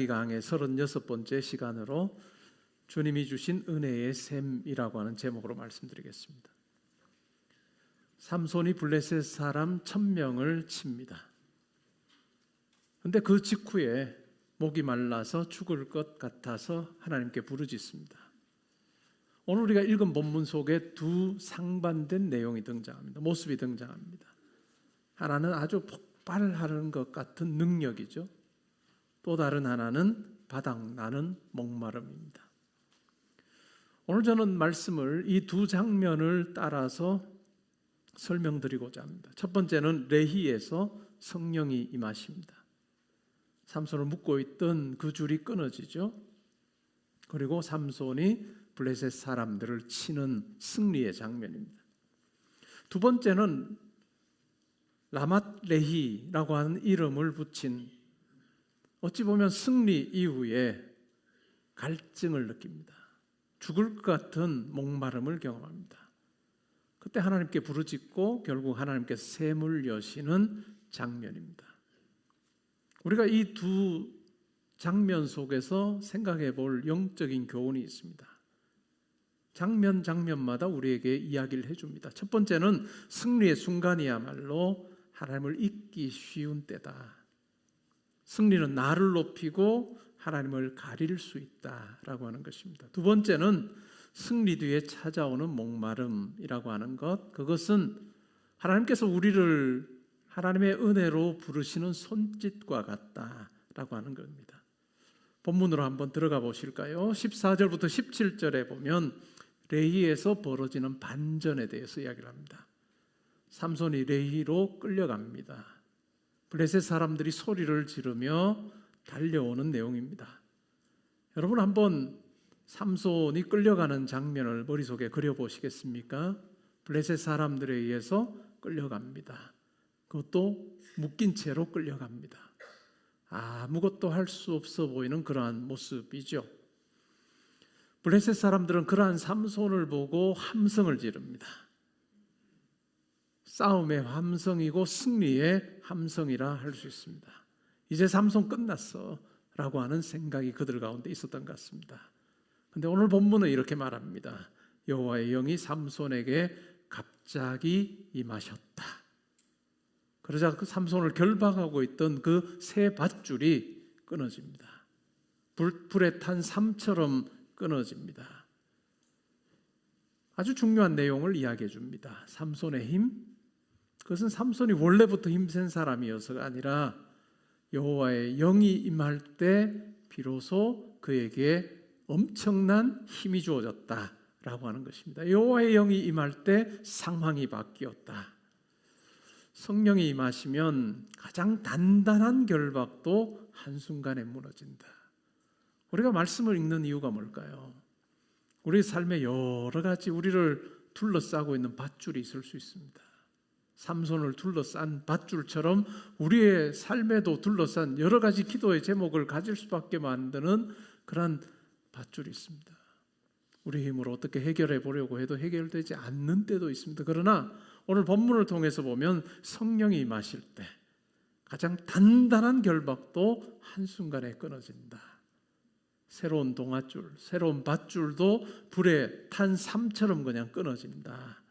강의 36번째 시간으로 주님이 주신 은혜의 샘이라고 하는 제목으로 말씀드리겠습니다. 삼손이 블레셋 사람 1000명을 칩니다. 그런데 그 직후에 목이 말라서 죽을 것 같아서 하나님께 부르짖습니다. 오늘 우리가 읽은 본문 속에 두 상반된 내용이 등장합니다. 모습이 등장합니다. 하나는 아주 폭발하는 것 같은 능력이죠. 또 다른 하나는 바닥나는 목마름입니다. 오늘 저는 말씀을 이 두 장면을 따라서 설명드리고자 합니다. 첫 번째는 레히에서 성령이 임하십니다. 삼손을 묶고 있던 그 줄이 끊어지죠. 그리고 삼손이 블레셋 사람들을 치는 승리의 장면입니다. 두 번째는 라맛 레히라고 하는 이름을 붙인, 어찌 보면 승리 이후에 갈증을 느낍니다. 죽을 것 같은 목마름을 경험합니다. 그때 하나님께 부르짖고 결국 하나님께서 샘을 여시는 장면입니다. 우리가 이 두 장면 속에서 생각해 볼 영적인 교훈이 있습니다. 장면마다 우리에게 이야기를 해줍니다. 첫 번째는 승리의 순간이야말로 하나님을 잊기 쉬운 때다. 승리는 나를 높이고 하나님을 가릴 수 있다라고 하는 것입니다. 두 번째는 승리 뒤에 찾아오는 목마름이라고 하는 것, 그것은 하나님께서 우리를 하나님의 은혜로 부르시는 손짓과 같다라고 하는 겁니다. 본문으로 한번 들어가 보실까요? 14절부터 17절에 보면 레히에서 벌어지는 반전에 대해서 이야기를 합니다. 삼손이 레히로 끌려갑니다. 블레셋 사람들이 소리를 지르며 달려오는 내용입니다. 여러분 한번 삼손이 끌려가는 장면을 머릿속에 그려보시겠습니까? 블레셋 사람들에 의해서 끌려갑니다. 그것도 묶인 채로 끌려갑니다. 아무것도 할 수 없어 보이는 그러한 모습이죠. 블레셋 사람들은 그러한 삼손을 보고 함성을 지릅니다. 싸움의 함성이고 승리의 함성이라 할 수 있습니다. 이제 삼손 끝났어 라고 하는 생각이 그들 가운데 있었던 것 같습니다. 그런데 오늘 본문은 이렇게 말합니다. 여호와의 영이 삼손에게 갑자기 임하셨다. 그러자 그 삼손을 결박하고 있던 그 새 밧줄이 끊어집니다. 불에 탄 삼처럼 끊어집니다. 아주 중요한 내용을 이야기해 줍니다. 삼손의 힘, 그것은 삼손이 원래부터 힘센 사람이어서가 아니라 여호와의 영이 임할 때 비로소 그에게 엄청난 힘이 주어졌다라고 하는 것입니다. 여호와의 영이 임할 때 상황이 바뀌었다. 성령이 임하시면 가장 단단한 결박도 한순간에 무너진다. 우리가 말씀을 읽는 이유가 뭘까요? 우리 삶에 여러 가지 우리를 둘러싸고 있는 밧줄이 있을 수 있습니다. 삼손을 둘러싼 밧줄처럼 우리의 삶에도 둘러싼 여러 가지 기도의 제목을 가질 수밖에 만드는 그런 밧줄이 있습니다. 우리 힘으로 어떻게 해결해 보려고 해도 해결되지 않는 때도 있습니다. 그러나 오늘 본문을 통해서 보면 성령이 임하실 때 가장 단단한 결박도 한순간에 끊어진다. 새로운 동아줄, 새로운 밧줄도 불에 탄 삼처럼 그냥 끊어진다.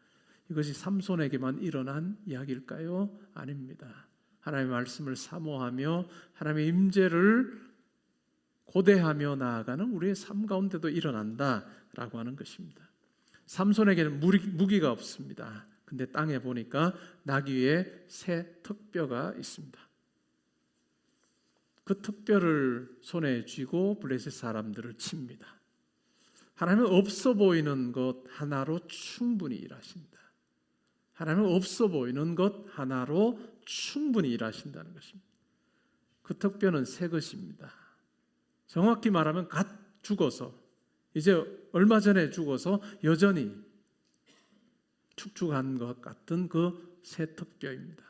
이것이 삼손에게만 일어난 이야기일까요? 아닙니다. 하나님의 말씀을 사모하며 하나님의 임재를 고대하며 나아가는 우리의 삶 가운데도 일어난다라고 하는 것입니다. 삼손에게는 무기가 없습니다. 근데 땅에 보니까 나귀 위에 새 턱뼈가 있습니다. 그 턱뼈를 손에 쥐고 블레셋 사람들을 칩니다. 하나님은 없어 보이는 것 하나로 충분히 일하신다. 하나님은 없어 보이는 것 하나로 충분히 일하신다는 것입니다. 그 턱뼈는 새 것입니다. 정확히 말하면 갓 죽어서, 이제 얼마 전에 죽어서 여전히 축축한 것 같은 그 새 턱뼈입니다.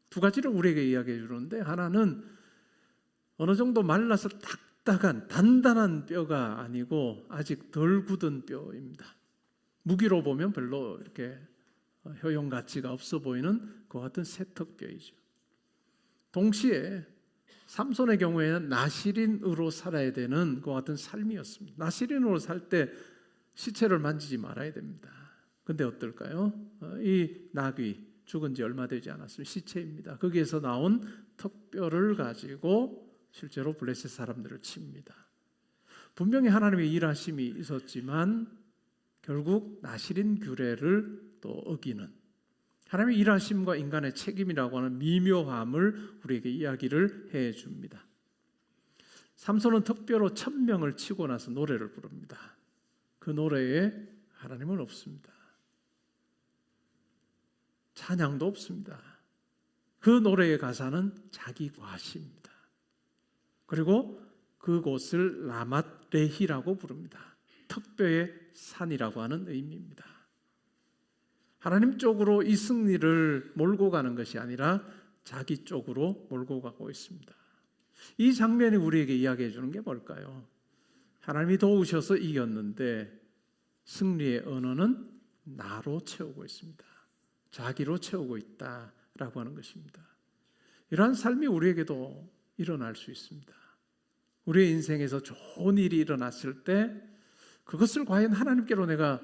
두 가지를 우리에게 이야기해 주는데, 하나는 어느 정도 말라서 딱딱한 단단한 뼈가 아니고 아직 덜 굳은 뼈입니다. 무기로 보면 별로 이렇게 효용 가치가 없어 보이는 그 같은 새 턱뼈이죠. 동시에 삼손의 경우에는 나실인으로 살아야 되는 것 같은 삶이었습니다. 나실인으로 살 때 시체를 만지지 말아야 됩니다. 근데 어떨까요? 이 나귀 죽은 지 얼마 되지 않았어요. 시체입니다. 거기에서 나온 턱뼈를 가지고 실제로 블레셋 사람들을 칩니다. 분명히 하나님의 일하심이 있었지만 결국 나실인 규례를 또 어기는 하나님의 일하심과 인간의 책임이라고 하는 미묘함을 우리에게 이야기를 해줍니다. 삼손은 턱뼈로 1000명을 치고 나서 노래를 부릅니다. 그 노래에 하나님은 없습니다. 찬양도 없습니다. 그 노래의 가사는 자기 과시입니다. 그리고 그곳을 라맛레히라고 부릅니다. 턱뼈의 산이라고 하는 의미입니다. 하나님 쪽으로 이 승리를 몰고 가는 것이 아니라 자기 쪽으로 몰고 가고 있습니다. 이 장면이 우리에게 이야기해 주는 게 뭘까요? 하나님이 도우셔서 이겼는데 승리의 언어는 나로 채우고 있습니다. 자기로 채우고 있다라고 하는 것입니다. 이러한 삶이 우리에게도 일어날 수 있습니다. 우리의 인생에서 좋은 일이 일어났을 때 그것을 과연 하나님께로 내가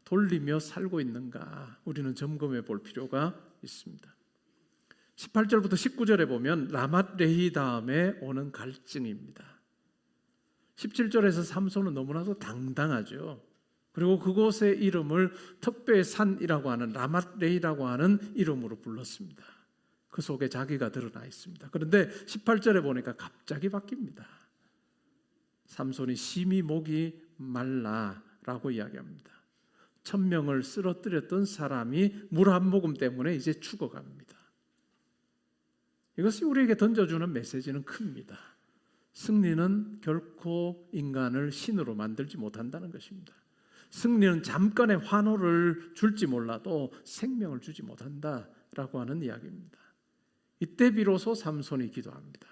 돌리며 살고 있는가 우리는 점검해 볼 필요가 있습니다. 18절부터 19절에 보면 라맛레히 다음에 오는 갈증입니다. 17절에서 삼손은 너무나도 당당하죠. 그리고 그곳의 이름을 턱뼈의 산이라고 하는 라맛레히라고 하는 이름으로 불렀습니다. 그 속에 자기가 드러나 있습니다. 그런데 18절에 보니까 갑자기 바뀝니다. 삼손이 심히 목이 말라라고 이야기합니다. 1000명을 쓰러뜨렸던 사람이 물 한 모금 때문에 이제 죽어갑니다. 이것이 우리에게 던져주는 메시지는 큽니다. 승리는 결코 인간을 신으로 만들지 못한다는 것입니다. 승리는 잠깐의 환호를 줄지 몰라도 생명을 주지 못한다라고 하는 이야기입니다. 이때 비로소 삼손이 기도합니다.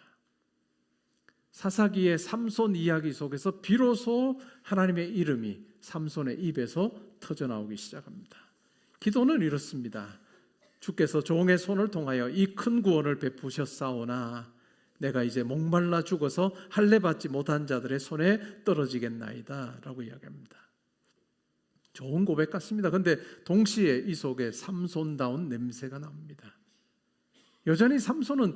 사사기의 삼손 이야기 속에서 비로소 하나님의 이름이 삼손의 입에서 터져나오기 시작합니다. 기도는 이렇습니다. 주께서 종의 손을 통하여 이 큰 구원을 베푸셨사오나 내가 이제 목말라 죽어서 할례 받지 못한 자들의 손에 떨어지겠나이다 라고 이야기합니다. 좋은 고백 같습니다. 그런데 동시에 이 속에 삼손다운 냄새가 납니다. 여전히 삼손은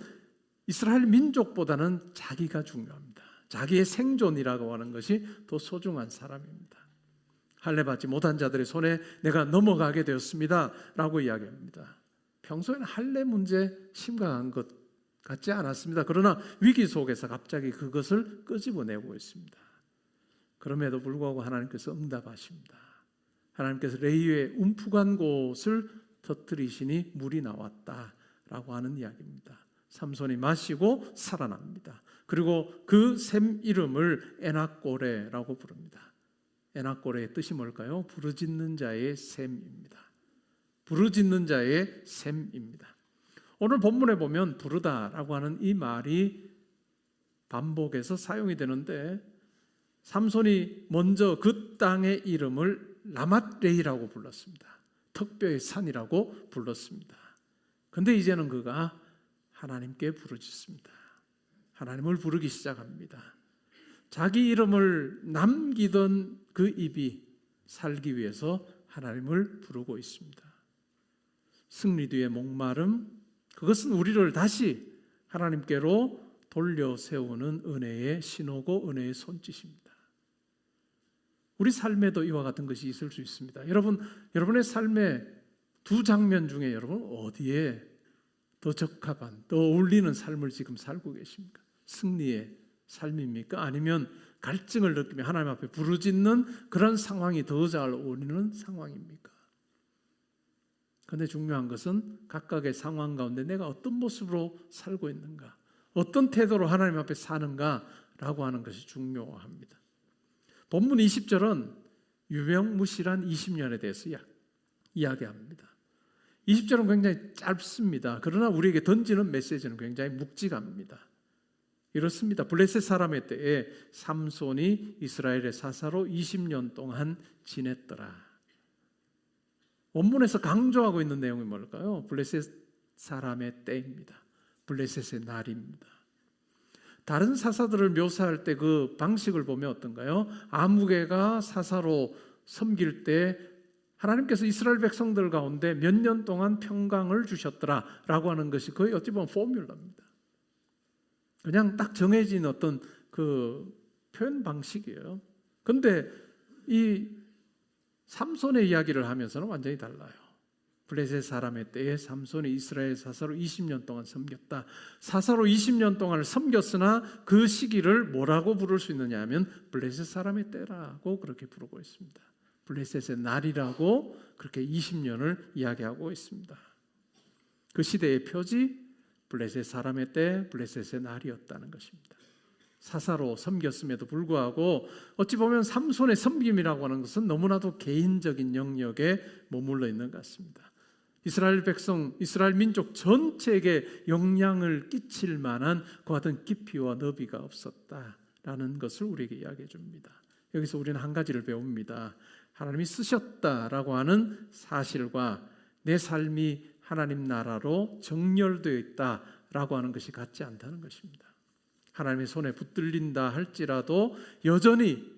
이스라엘 민족보다는 자기가 중요합니다. 자기의 생존이라고 하는 것이 더 소중한 사람입니다. 할례 받지 못한 자들의 손에 내가 넘어가게 되었습니다 라고 이야기합니다. 평소에는 할례 문제 심각한 것 같지 않았습니다. 그러나 위기 속에서 갑자기 그것을 끄집어내고 있습니다. 그럼에도 불구하고 하나님께서 응답하십니다. 하나님께서 레위의 움푹한 곳을 터뜨리시니 물이 나왔다라고 하는 이야기입니다. 삼손이 마시고 살아납니다. 그리고 그 샘 이름을 에낙고레라고 부릅니다. 에낙고레의 뜻이 뭘까요? 부르짖는 자의 샘입니다. 부르짖는 자의 샘입니다. 오늘 본문에 보면 부르다라고 하는 이 말이 반복해서 사용이 되는데 삼손이 먼저 그 땅의 이름을 라맛레히라고 불렀습니다. 턱뼈의 산이라고 불렀습니다. 그런데 이제는 그가 하나님께 부르짖습니다. 하나님을 부르기 시작합니다. 자기 이름을 남기던 그 입이 살기 위해서 하나님을 부르고 있습니다. 승리 뒤의 목마름, 그것은 우리를 다시 하나님께로 돌려 세우는 은혜의 신호고 은혜의 손짓입니다. 우리 삶에도 이와 같은 것이 있을 수 있습니다. 여러분의 삶의 두 장면 중에 여러분 어디에 더 적합한, 더 어울리는 삶을 지금 살고 계십니까? 승리의 삶입니까? 아니면 갈증을 느끼며 하나님 앞에 부르짖는 그런 상황이 더 잘 어울리는 상황입니까? 그런데 중요한 것은 각각의 상황 가운데 내가 어떤 모습으로 살고 있는가, 어떤 태도로 하나님 앞에 사는가라고 하는 것이 중요합니다. 본문 20절은 유명무실한 20년에 대해서 이야기합니다. 20절은 굉장히 짧습니다. 그러나 우리에게 던지는 메시지는 굉장히 묵직합니다. 이렇습니다. 블레셋 사람의 때에 삼손이 이스라엘의 사사로 20년 동안 지냈더라. 원문에서 강조하고 있는 내용이 뭘까요? 블레셋 사람의 때입니다. 블레셋의 날입니다. 다른 사사들을 묘사할 때 그 방식을 보면 어떤가요? 아무개가 사사로 섬길 때 하나님께서 이스라엘 백성들 가운데 몇 년 동안 평강을 주셨더라라고 하는 것이 거의 어찌 보면 포뮬러입니다. 그냥 딱 정해진 어떤 그 표현 방식이에요. 그런데 이 삼손의 이야기를 하면서는 완전히 달라요. 블레셋 사람의 때에 삼손이 이스라엘 사사로 20년 동안 섬겼다. 사사로 20년 동안을 섬겼으나 그 시기를 뭐라고 부를 수 있느냐 하면 블레셋 사람의 때라고 그렇게 부르고 있습니다. 블레셋의 날이라고 그렇게 20년을 이야기하고 있습니다. 그 시대의 표지 블레셋 사람의 때, 블레셋의 날이었다는 것입니다. 사사로 섬겼음에도 불구하고 어찌 보면 삼손의 섬김이라고 하는 것은 너무나도 개인적인 영역에 머물러 있는 것 같습니다. 이스라엘 백성, 이스라엘 민족 전체에게 영향을 끼칠 만한 그와 같은 깊이와 너비가 없었다라는 것을 우리에게 이야기해 줍니다. 여기서 우리는 한 가지를 배웁니다. 하나님이 쓰셨다라고 하는 사실과 내 삶이 하나님 나라로 정렬되어 있다라고 하는 것이 같지 않다는 것입니다. 하나님의 손에 붙들린다 할지라도 여전히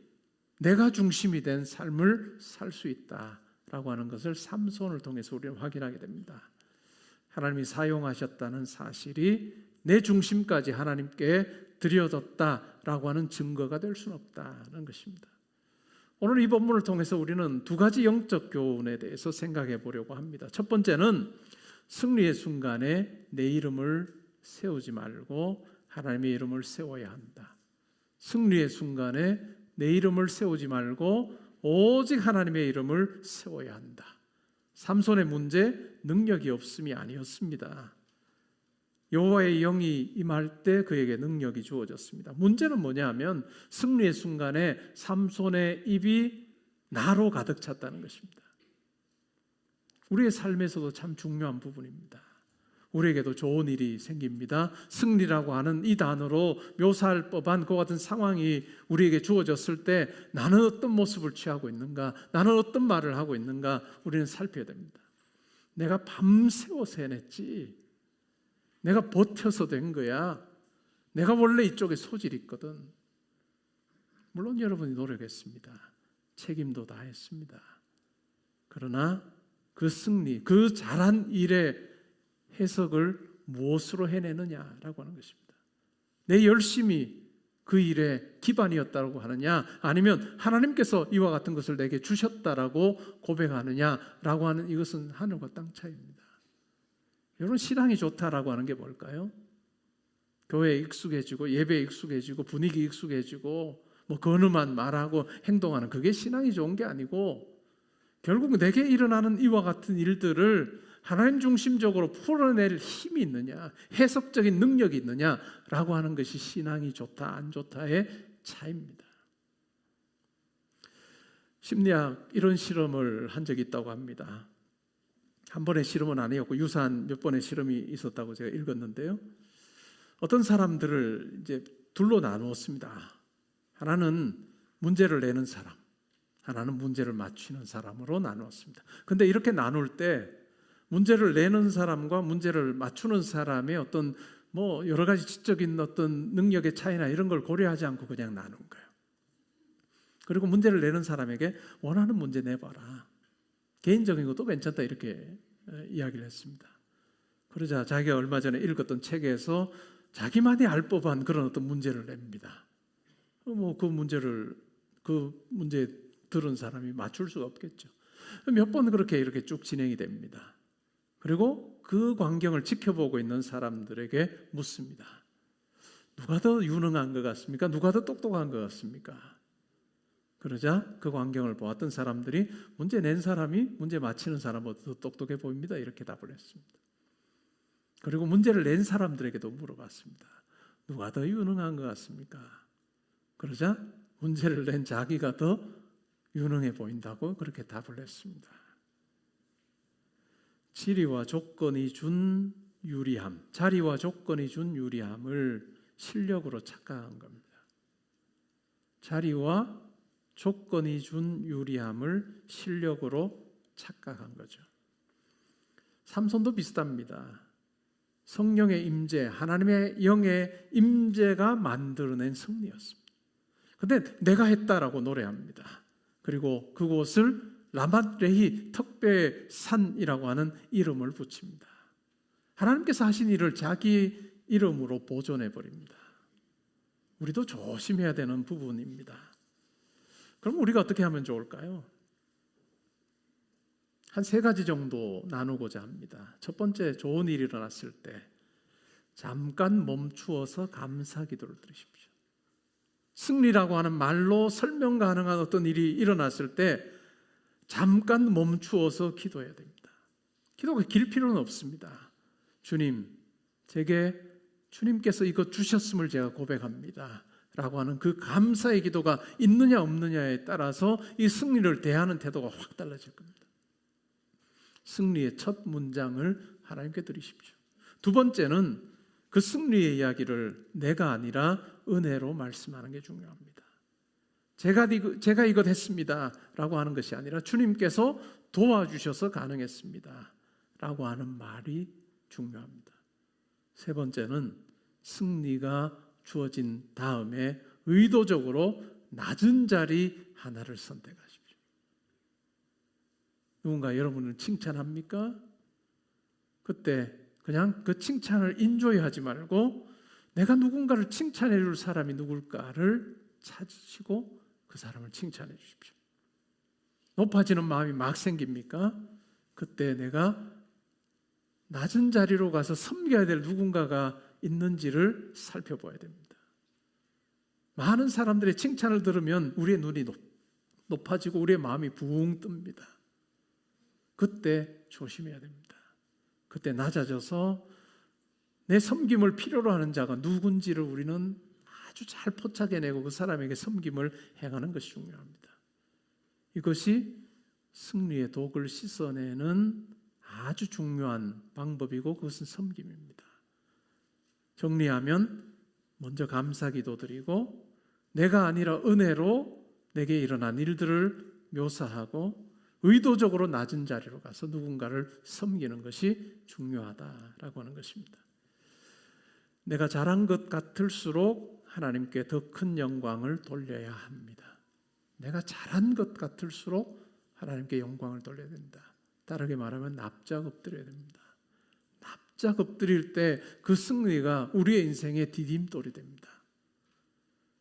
내가 중심이 된 삶을 살 수 있다라고 하는 것을 삼손을 통해서 우리는 확인하게 됩니다. 하나님이 사용하셨다는 사실이 내 중심까지 하나님께 드려졌다라고 하는 증거가 될 수는 없다는 것입니다. 오늘 이 본문을 통해서 우리는 두 가지 영적 교훈에 대해서 생각해 보려고 합니다. 첫 번째는 승리의 순간에 내 이름을 세우지 말고 하나님의 이름을 세워야 한다. 승리의 순간에 내 이름을 세우지 말고 오직 하나님의 이름을 세워야 한다. 삼손의 문제, 능력이 없음이 아니었습니다. 여호와의 영이 임할 때 그에게 능력이 주어졌습니다. 문제는 뭐냐면 승리의 순간에 삼손의 입이 나로 가득 찼다는 것입니다. 우리의 삶에서도 참 중요한 부분입니다. 우리에게도 좋은 일이 생깁니다. 승리라고 하는 이 단어로 묘사할 법한 그와 같은 상황이 우리에게 주어졌을 때 나는 어떤 모습을 취하고 있는가, 나는 어떤 말을 하고 있는가 우리는 살펴야 됩니다. 내가 밤새워서 해냈지, 내가 버텨서 된 거야, 내가 원래 이쪽에 소질이 있거든. 물론 여러분이 노력했습니다. 책임도 다했습니다. 그러나 그 승리, 그 잘한 일의 해석을 무엇으로 해내느냐라고 하는 것입니다. 내 열심이 그 일의 기반이었다고 하느냐, 아니면 하나님께서 이와 같은 것을 내게 주셨다라고 고백하느냐라고 하는, 이것은 하늘과 땅 차이입니다. 여러분, 신앙이 좋다라고 하는 게 뭘까요? 교회에 익숙해지고 예배에 익숙해지고 분위기 익숙해지고 뭐 근엄한 말하고 행동하는, 그게 신앙이 좋은 게 아니고 결국 내게 일어나는 이와 같은 일들을 하나님 중심적으로 풀어낼 힘이 있느냐, 해석적인 능력이 있느냐라고 하는 것이 신앙이 좋다 안 좋다의 차이입니다. 심리학 이런 실험을 한 적이 있다고 합니다. 한 번의 실험은 아니었고 유사한 몇 번의 실험이 있었다고 제가 읽었는데요. 어떤 사람들을 이제 둘로 나누었습니다. 하나는 문제를 내는 사람, 하나는 문제를 맞추는 사람으로 나누었습니다. 근데 이렇게 나눌 때 문제를 내는 사람과 문제를 맞추는 사람의 어떤 뭐 여러 가지 지적인 어떤 능력의 차이나 이런 걸 고려하지 않고 그냥 나눈 거예요. 그리고 문제를 내는 사람에게 원하는 문제 내봐라, 개인적인 것도 괜찮다, 이렇게 이야기를 했습니다. 그러자 자기가 얼마 전에 읽었던 책에서 자기만이 알 법한 그런 어떤 문제를 냅니다. 뭐 그 문제 들은 사람이 맞출 수가 없겠죠. 몇 번 그렇게 이렇게 쭉 진행이 됩니다. 그리고 그 광경을 지켜보고 있는 사람들에게 묻습니다. 누가 더 유능한 것 같습니까? 누가 더 똑똑한 것 같습니까? 그러자 그 광경을 보았던 사람들이 문제 낸 사람이 문제 맞히는 사람보다 더 똑똑해 보입니다, 이렇게 답을 했습니다. 그리고 문제를 낸 사람들에게도 물어봤습니다. 누가 더 유능한 것 같습니까? 그러자 문제를 낸 자기가 더 유능해 보인다고 그렇게 답을 했습니다. 지리와 조건이 준 유리함, 자리와 조건이 준 유리함을 실력으로 착각한 겁니다. 자리와 조건이 준 유리함을 실력으로 착각한 거죠. 삼손도 비슷합니다. 성령의 임재, 하나님의 영의 임재가 만들어낸 승리였습니다. 근데 내가 했다라고 노래합니다. 그리고 그곳을 라맛레히 특별 산이라고 하는 이름을 붙입니다. 하나님께서 하신 일을 자기 이름으로 보존해 버립니다. 우리도 조심해야 되는 부분입니다. 그럼 우리가 어떻게 하면 좋을까요? 한 3가지 정도 나누고자 합니다. 첫 번째, 좋은 일이 일어났을 때 잠깐 멈추어서 감사 기도를 드리십시오. 승리라고 하는 말로 설명 가능한 어떤 일이 일어났을 때 잠깐 멈추어서 기도해야 됩니다. 기도가 길 필요는 없습니다. 주님, 제게 주님께서 이거 주셨음을 제가 고백합니다 라고 하는 그 감사의 기도가 있느냐 없느냐에 따라서 이 승리를 대하는 태도가 확 달라질 겁니다. 승리의 첫 문장을 하나님께 드리십시오. 두 번째는 그 승리의 이야기를 내가 아니라 은혜로 말씀하는 게 중요합니다. 제가 이것 했습니다 라고 하는 것이 아니라 주님께서 도와주셔서 가능했습니다 라고 하는 말이 중요합니다. 세 번째는 승리가 주어진 다음에 의도적으로 낮은 자리 하나를 선택하십시오. 누군가 여러분을 칭찬합니까? 그때 그냥 그 칭찬을 인조이하지 말고 내가 누군가를 칭찬해 줄 사람이 누굴까를 찾으시고 그 사람을 칭찬해 주십시오. 높아지는 마음이 막 생깁니까? 그때 내가 낮은 자리로 가서 섬겨야 될 누군가가 있는지를 살펴봐야 됩니다. 많은 사람들의 칭찬을 들으면 우리의 눈이 높아지고 우리의 마음이 붕 뜹니다. 그때 조심해야 됩니다. 그때 낮아져서 내 섬김을 필요로 하는 자가 누군지를 우리는 아주 잘 포착해내고 그 사람에게 섬김을 행하는 것이 중요합니다. 이것이 승리의 독을 씻어내는 아주 중요한 방법이고 그것은 섬김입니다. 정리하면 먼저 감사기도 드리고 내가 아니라 은혜로 내게 일어난 일들을 묘사하고 의도적으로 낮은 자리로 가서 누군가를 섬기는 것이 중요하다라고 하는 것입니다. 내가 잘한 것 같을수록 하나님께 더 큰 영광을 돌려야 합니다. 내가 잘한 것 같을수록 하나님께 영광을 돌려야 된다. 다르게 말하면 납작 엎드려야 됩니다. 납작 엎드릴 때 그 승리가 우리의 인생의 디딤돌이 됩니다.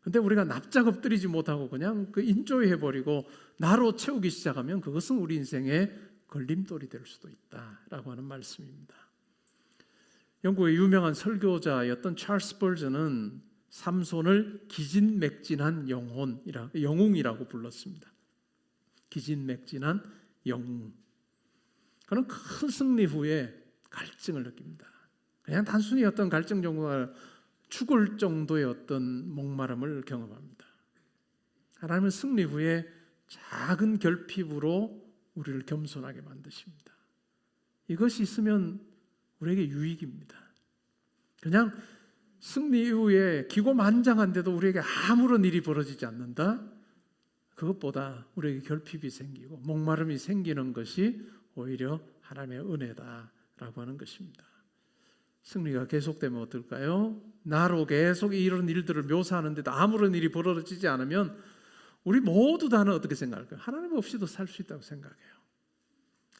근데 우리가 납작 엎드리지 못하고 그냥 그 인조해버리고 나로 채우기 시작하면 그것은 우리 인생의 걸림돌이 될 수도 있다라고 하는 말씀입니다. 영국의 유명한 설교자였던 찰스 벌전은 삼손을 기진맥진한 영웅이라고 불렀습니다. 기진맥진한 영웅. 그는 큰 승리 후에 갈증을 느낍니다. 그냥 단순히 어떤 갈증 정도가 죽을 정도의 어떤 목마름을 경험합니다. 하나님은 승리 후에 작은 결핍으로 우리를 겸손하게 만드십니다. 이것이 있으면 우리에게 유익입니다. 그냥 승리 이후에 기고만장한데도 우리에게 아무런 일이 벌어지지 않는다? 그것보다 우리에게 결핍이 생기고 목마름이 생기는 것이 오히려 하나님의 은혜다라고 하는 것입니다. 승리가 계속되면 어떨까요? 나로 계속 이런 일들을 묘사하는데도 아무런 일이 벌어지지 않으면 우리 모두 다는 어떻게 생각할까요? 하나님 없이도 살 수 있다고 생각해요.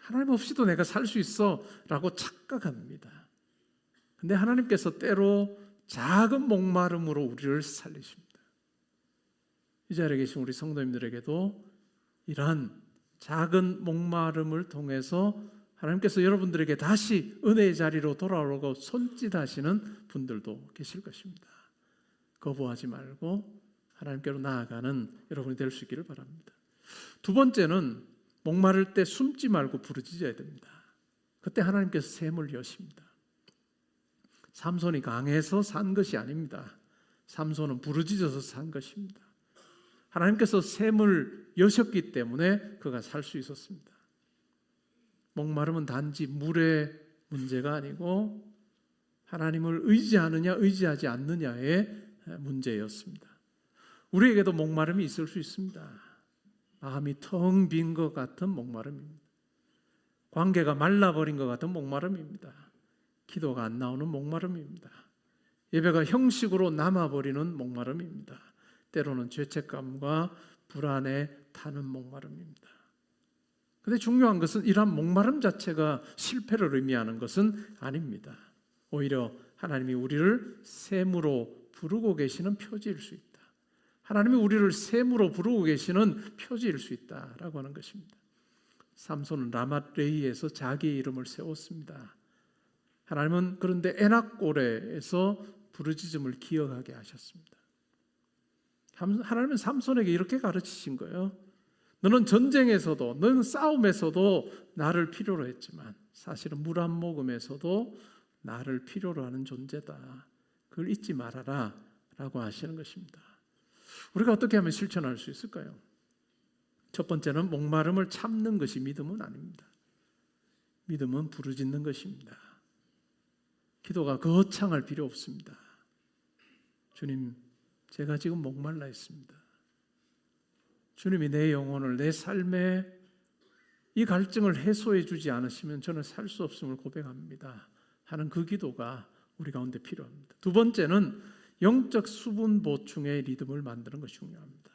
하나님 없이도 내가 살 수 있어 라고 착각합니다. 근데 하나님께서 때로 작은 목마름으로 우리를 살리십니다. 이 자리에 계신 우리 성도님들에게도 이러한 작은 목마름을 통해서 하나님께서 여러분들에게 다시 은혜의 자리로 돌아오고 손짓하시는 분들도 계실 것입니다. 거부하지 말고 하나님께로 나아가는 여러분이 될 수 있기를 바랍니다. 두 번째는 목마를 때 숨지 말고 부르짖어야 됩니다. 그때 하나님께서 샘을 여십니다. 삼손이 강해서 산 것이 아닙니다. 삼손은 부르짖어서 산 것입니다. 하나님께서 샘을 여셨기 때문에 그가 살 수 있었습니다. 목마름은 단지 물의 문제가 아니고 하나님을 의지하느냐 의지하지 않느냐의 문제였습니다. 우리에게도 목마름이 있을 수 있습니다. 마음이 텅 빈 것 같은 목마름입니다. 관계가 말라버린 것 같은 목마름입니다. 기도가 안 나오는 목마름입니다. 예배가 형식으로 남아버리는 목마름입니다. 때로는 죄책감과 불안에 타는 목마름입니다. 그런데 중요한 것은 이러한 목마름 자체가 실패를 의미하는 것은 아닙니다. 오히려 하나님이 우리를 샘으로 부르고 계시는 표지일 수 있다. 하나님이 우리를 샘으로 부르고 계시는 표지일 수 있다라고 하는 것입니다. 삼손은 라맛레이에서 자기 이름을 세웠습니다. 하나님은 그런데 에낙고레에서 부르짖음을 기억하게 하셨습니다. 하나님은 삼손에게 이렇게 가르치신 거예요. 너는 전쟁에서도, 너는 싸움에서도 나를 필요로 했지만 사실은 물 한 모금에서도 나를 필요로 하는 존재다. 그걸 잊지 말아라 라고 하시는 것입니다. 우리가 어떻게 하면 실천할 수 있을까요? 첫 번째는 목마름을 참는 것이 믿음은 아닙니다. 믿음은 부르짖는 것입니다. 기도가 거창할 필요 없습니다. 주님, 제가 지금 목말라 있습니다. 주님이 내 영혼을, 내 삶에 이 갈증을 해소해 주지 않으시면 저는 살 수 없음을 고백합니다 하는 그 기도가 우리 가운데 필요합니다. 두 번째는 영적 수분 보충의 리듬을 만드는 것이 중요합니다.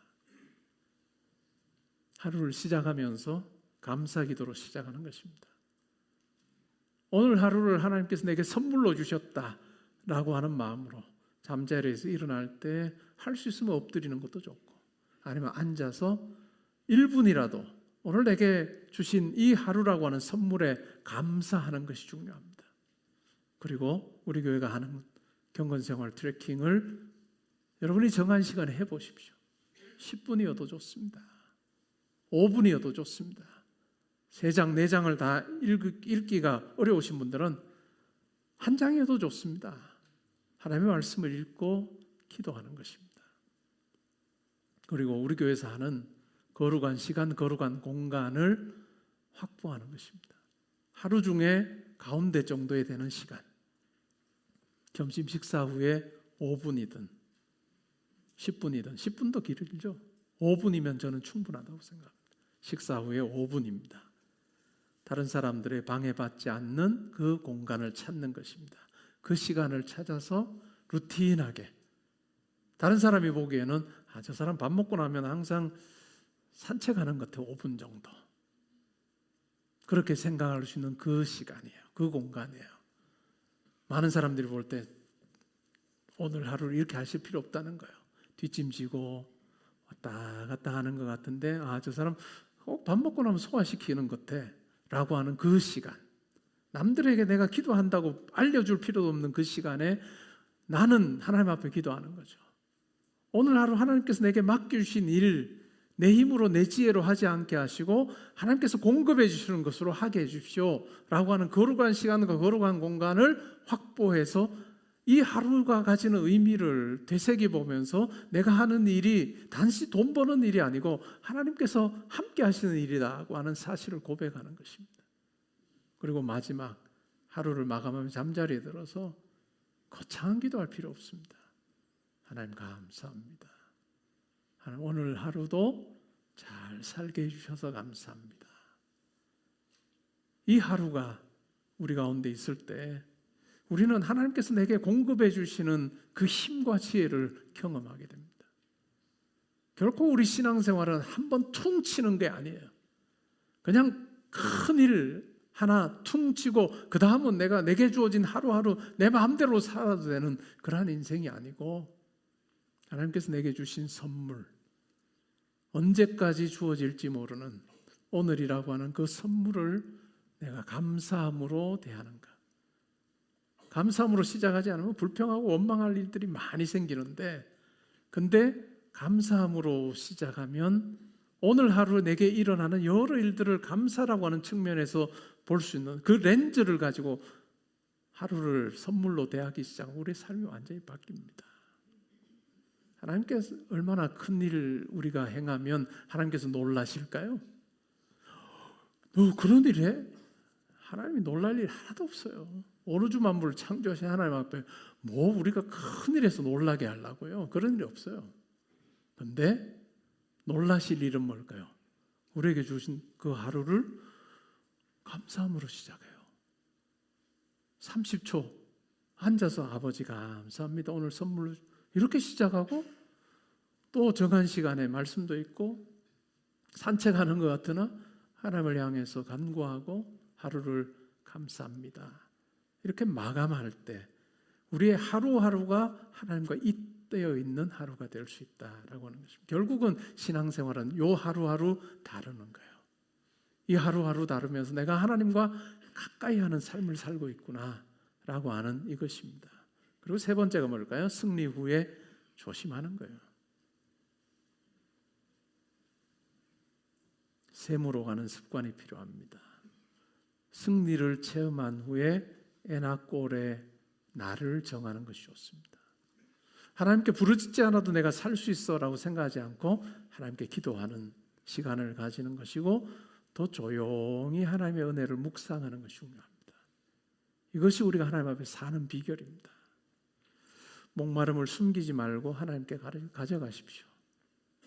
하루를 시작하면서 감사 기도로 시작하는 것입니다. 오늘 하루를 하나님께서 내게 선물로 주셨다라고 하는 마음으로 잠자리에서 일어날 때 할 수 있으면 엎드리는 것도 좋고, 아니면 앉아서 1분이라도 오늘 내게 주신 이 하루라고 하는 선물에 감사하는 것이 중요합니다. 그리고 우리 교회가 하는 경건생활 트래킹을 여러분이 정한 시간에 해보십시오. 10분이어도 좋습니다. 5분이어도 좋습니다. 3장, 4장을 다 읽기가 어려우신 분들은 한 장이어도 좋습니다. 하나님의 말씀을 읽고 기도하는 것입니다. 그리고 우리 교회에서 하는 거룩한 시간, 거룩한 공간을 확보하는 것입니다. 하루 중에 가운데 정도에 되는 시간, 점심 식사 후에 5분이든 10분이든 10분도 길죠. 5분이면 저는 충분하다고 생각합니다. 식사 후에 5분입니다. 다른 사람들의 방해받지 않는 그 공간을 찾는 것입니다. 그 시간을 찾아서 루틴하게, 다른 사람이 보기에는 저 사람 밥 먹고 나면 항상 산책하는 것 같아요. 5분 정도. 그렇게 생각할 수 있는 그 시간이에요. 그 공간이에요. 많은 사람들이 볼 때 오늘 하루를 이렇게 하실 필요 없다는 거예요. 뒷짐지고 왔다 갔다 하는 것 같은데 저 사람 밥 먹고 나면 소화시키는 것 같아 라고 하는 그 시간, 남들에게 내가 기도한다고 알려줄 필요도 없는 그 시간에 나는 하나님 앞에 기도하는 거죠. 오늘 하루 하나님께서 내게 맡겨주신 일, 내 힘으로 내 지혜로 하지 않게 하시고 하나님께서 공급해 주시는 것으로 하게 해 주십시오 라고 하는 거룩한 시간과 거룩한 공간을 확보해서 이 하루가 가지는 의미를 되새겨보면서 내가 하는 일이 단지 돈 버는 일이 아니고 하나님께서 함께 하시는 일이라고 하는 사실을 고백하는 것입니다. 그리고 마지막 하루를 마감하면 잠자리에 들어서 거창한 기도할 필요 없습니다. 하나님 감사합니다. 하나님 오늘 하루도 잘 살게 해주셔서 감사합니다. 이 하루가 우리 가운데 있을 때 우리는 하나님께서 내게 공급해 주시는 그 힘과 지혜를 경험하게 됩니다. 결코 우리 신앙생활은 한번 퉁 치는 게 아니에요. 그냥 큰 일 하나 퉁 치고 그 다음은 내게 주어진 하루하루 내 마음대로 살아도 되는 그러한 인생이 아니고, 하나님께서 내게 주신 선물, 언제까지 주어질지 모르는 오늘이라고 하는 그 선물을 내가 감사함으로 대하는가. 감사함으로 시작하지 않으면 불평하고 원망할 일들이 많이 생기는데, 근데 감사함으로 시작하면 오늘 하루 내게 일어나는 여러 일들을 감사라고 하는 측면에서 볼 수 있는 그 렌즈를 가지고 하루를 선물로 대하기 시작하면 우리의 삶이 완전히 바뀝니다. 하나님께서 얼마나 큰 일을 우리가 행하면 하나님께서 놀라실까요? 너 그런 일 해? 하나님이 놀랄 일 하나도 없어요. 오르주 만물을 창조하신 하나님 앞에 뭐 우리가 큰 일에서 놀라게 하려고요? 그런 일이 없어요. 그런데 놀라실 일은 뭘까요? 우리에게 주신 그 하루를 감사함으로 시작해요. 30초 앉아서 아버지 감사합니다. 오늘 선물 이렇게 시작하고 또 정한 시간에 말씀도 있고 산책하는 것 같으나 하나님을 향해서 간구하고 하루를 감사합니다. 이렇게 마감할 때 우리의 하루하루가 하나님과 잇대어 있는 하루가 될 수 있다라고 하는 것입니다. 결국은 신앙생활은 요 하루하루 다루는 거예요. 이 하루하루 다루면서 내가 하나님과 가까이 하는 삶을 살고 있구나라고 하는 이것입니다. 그리고 세 번째가 뭘까요? 승리 후에 조심하는 거예요. 샘으로 가는 습관이 필요합니다. 승리를 체험한 후에 에나꼴의 나를 정하는 것이 좋습니다. 하나님께 부르짖지 않아도 내가 살 수 있어라고 생각하지 않고 하나님께 기도하는 시간을 가지는 것이고 더 조용히 하나님의 은혜를 묵상하는 것이 중요합니다. 이것이 우리가 하나님 앞에 사는 비결입니다. 목마름을 숨기지 말고 하나님께 가져가십시오.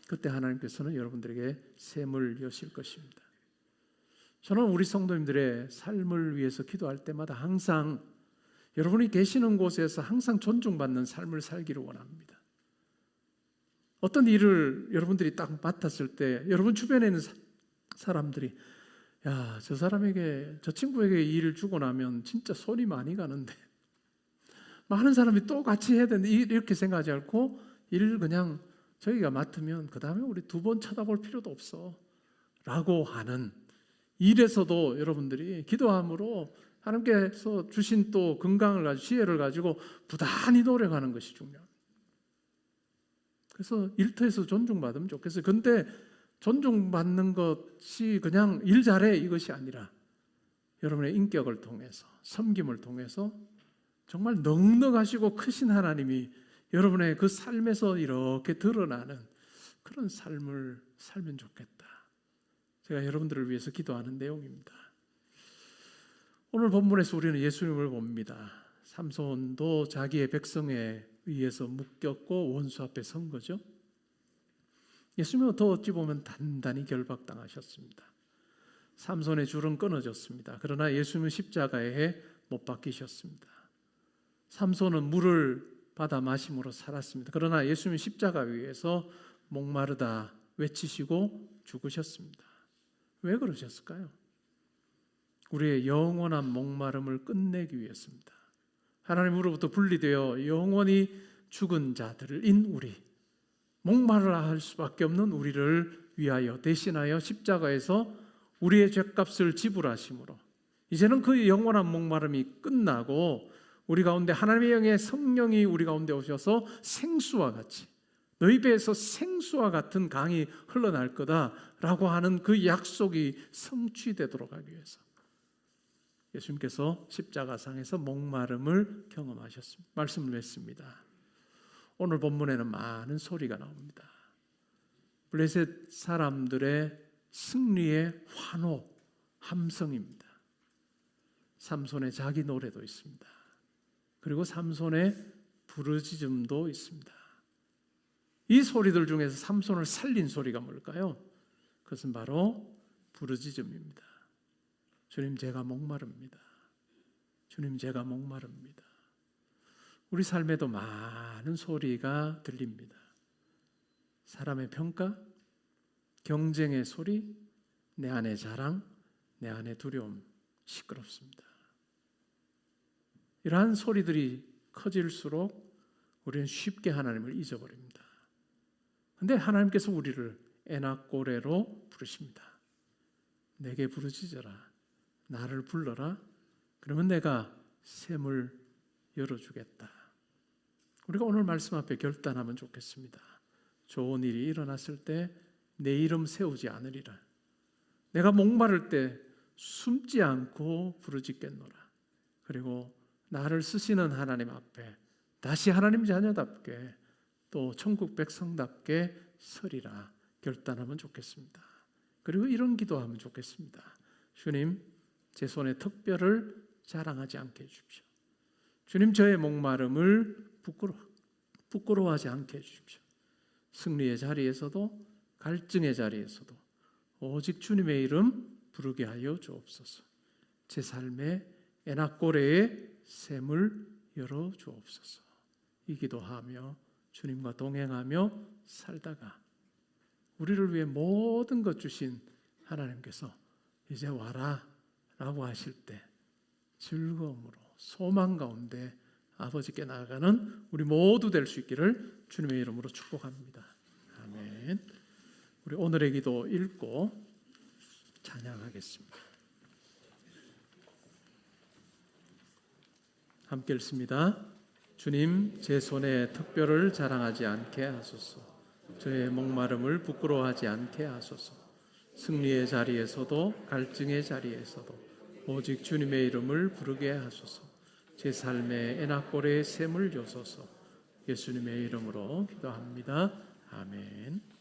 그때 하나님께서는 여러분들에게 샘을 여실 것입니다. 저는 우리 성도님들의 삶을 위해서 기도할 때마다 항상 여러분이 계시는 곳에서 항상 존중받는 삶을 살기를 원합니다. 어떤 일을 여러분들이 딱 맡았을 때 여러분 주변에 있는 사람들이 야, 저 사람에게 저 친구에게 이 일을 주고 나면 진짜 손이 많이 가는데 많은 사람이 또 같이 해야 되는데 이렇게 생각하지 않고 일을 그냥 저희가 맡으면 그 다음에 우리 두 번 쳐다볼 필요도 없어 라고 하는 일에서도 여러분들이 기도함으로 하나님께서 주신 또 건강을 가지고 지혜를 가지고 부단히 노력하는 것이 중요합니다. 그래서 일터에서 존중받으면 좋겠어요. 그런데 존중받는 것이 그냥 일 잘해 이것이 아니라 여러분의 인격을 통해서 섬김을 통해서 정말 넉넉하시고 크신 하나님이 여러분의 그 삶에서 이렇게 드러나는 그런 삶을 살면 좋겠다. 제가 여러분들을 위해서 기도하는 내용입니다. 오늘 본문에서 우리는 예수님을 봅니다. 삼손도 자기의 백성에 의해서 묶였고 원수 앞에 선 거죠. 예수님은 더 어찌 보면 단단히 결박당하셨습니다. 삼손의 줄은 끊어졌습니다. 그러나 예수님은 십자가에 못 박히셨습니다. 삼손은 물을 받아 마심으로 살았습니다. 그러나 예수님은 십자가 위에서 목마르다 외치시고 죽으셨습니다. 왜 그러셨을까요? 우리의 영원한 목마름을 끝내기 위해서입니다. 하나님으로부터 분리되어 영원히 죽은 자들인 우리, 목마르다 할 수밖에 없는 우리를 위하여 대신하여 십자가에서 우리의 죄값을 지불하심으로 이제는 그 영원한 목마름이 끝나고 우리 가운데 하나님의 영의 성령이 우리 가운데 오셔서 생수와 같이 너희 배에서 생수와 같은 강이 흘러날 거다라고 하는 그 약속이 성취되도록 하기 위해서 예수님께서 십자가상에서 목마름을 경험하셨습니다. 말씀을 했습니다. 오늘 본문에는 많은 소리가 나옵니다. 블레셋 사람들의 승리의 환호, 함성입니다. 삼손의 자기 노래도 있습니다. 그리고 삼손의 부르짖음도 있습니다. 이 소리들 중에서 삼손을 살린 소리가 뭘까요? 그것은 바로 부르짖음입니다. 주님, 제가 목마릅니다. 주님, 제가 목마릅니다. 우리 삶에도 많은 소리가 들립니다. 사람의 평가, 경쟁의 소리, 내 안의 자랑, 내 안의 두려움, 시끄럽습니다. 이러한 소리들이 커질수록 우리는 쉽게 하나님을 잊어버립니다. 그런데 하나님께서 우리를 에나꼬레로 부르십니다. 내게 부르짖어라. 나를 불러라. 그러면 내가 샘을 열어주겠다. 우리가 오늘 말씀 앞에 결단하면 좋겠습니다. 좋은 일이 일어났을 때 내 이름 세우지 않으리라. 내가 목마를 때 숨지 않고 부르짖겠노라. 그리고 나를 쓰시는 하나님 앞에 다시 하나님 자녀답게 또 천국 백성답게 서리라 결단하면 좋겠습니다. 그리고 이런 기도하면 좋겠습니다. 주님, 제 손에 특별을 자랑하지 않게 해주십시오. 주님, 저의 목마름을 부끄러워하지 않게 해주십시오. 승리의 자리에서도 갈증의 자리에서도 오직 주님의 이름 부르게 하여 주옵소서. 제 삶의 에나꼬레의 샘을 열어 주옵소서. 이 기도하며 주님과 동행하며 살다가 우리를 위해 모든 것 주신 하나님께서 이제 와라 라고 하실 때 즐거움으로 소망 가운데 아버지께 나아가는 우리 모두 될 수 있기를 주님의 이름으로 축복합니다. 아멘. 우리 오늘의 기도 읽고 찬양하겠습니다. 함께 읽습니다. 주님, 제 손에 특별을 자랑하지 않게 하소서. 저의 목마름을 부끄러워하지 않게 하소서. 승리의 자리에서도 갈증의 자리에서도 오직 주님의 이름을 부르게 하소서. 제 삶의 애낙고래의 샘을 여소서. 예수님의 이름으로 기도합니다. 아멘.